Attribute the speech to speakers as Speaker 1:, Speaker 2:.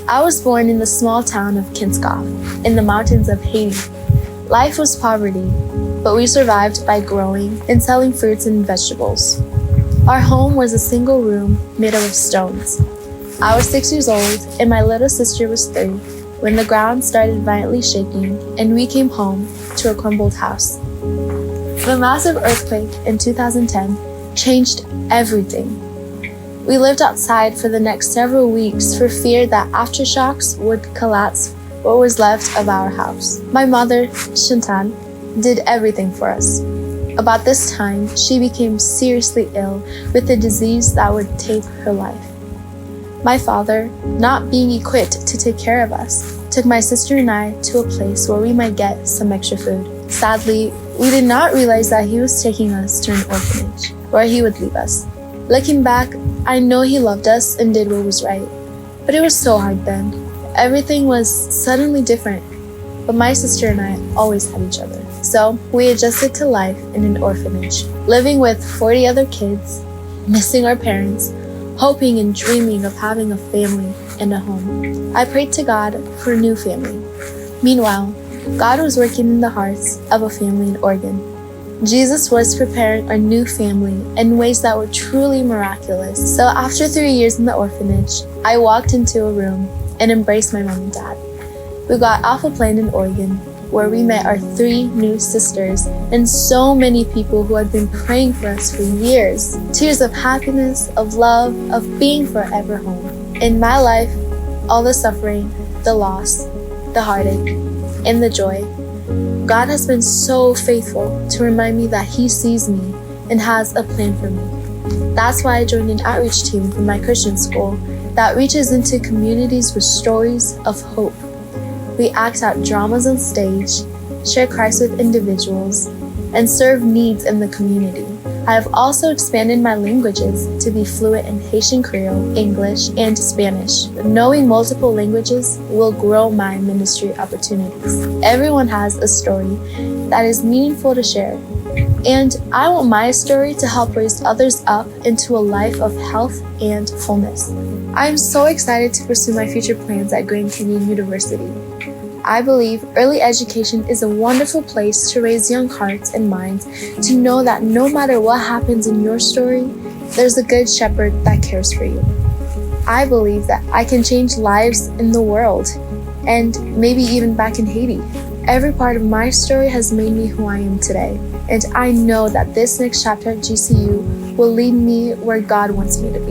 Speaker 1: I was born in the small town of Kinskov, in the mountains of Haiti. Life was poverty, but we survived by growing and selling fruits and vegetables. Our home was a single room made up of stones. I was 6 years old and my little sister was 3 when the ground started violently shaking and we came home to a crumbled house. The massive earthquake in 2010 changed everything. We lived outside for the next several weeks for fear that aftershocks would collapse what was left of our house. My mother, Johane, did everything for us. About this time, she became seriously ill with a disease that would take her life. My father, not being equipped to take care of us, took my sister and I to a place where we might get some extra food. Sadly, we did not realize that he was taking us to an orphanage, where he would leave us. Looking back, I know he loved us and did what was right. But it was so hard then. Everything was suddenly different. But my sister and I always had each other. So we adjusted to life in an orphanage, living with 40 other kids, missing our parents, hoping and dreaming of having a family and a home. I prayed to God for a new family. Meanwhile, God was working in the hearts of a family in Oregon. Jesus was preparing our new family in ways that were truly miraculous. So after 3 years in the orphanage, I walked into a room and embraced my mom and dad. We got off a plane in Oregon, where we met our 3 new sisters and so many people who had been praying for us for years. Tears of happiness, of love, of being forever home. In my life, all the suffering, the loss, the heartache, and the joy, God has been so faithful to remind me that He sees me and has a plan for me. That's why I joined an outreach team from my Christian school that reaches into communities with stories of hope. We act out dramas on stage, share Christ with individuals, and serve needs in the community. I have also expanded my languages to be fluent in Haitian Creole, English, and Spanish. Knowing multiple languages will grow my ministry opportunities. Everyone has a story that is meaningful to share, and I want my story to help raise others up into a life of health and fullness. I am so excited to pursue my future plans at Grand Canyon University. I believe early education is a wonderful place to raise young hearts and minds to know that no matter what happens in your story, there's a good shepherd that cares for you. I believe that I can change lives in the world and maybe even back in Haiti. Every part of my story has made me who I am today, and I know that this next chapter at GCU will lead me where God wants me to be.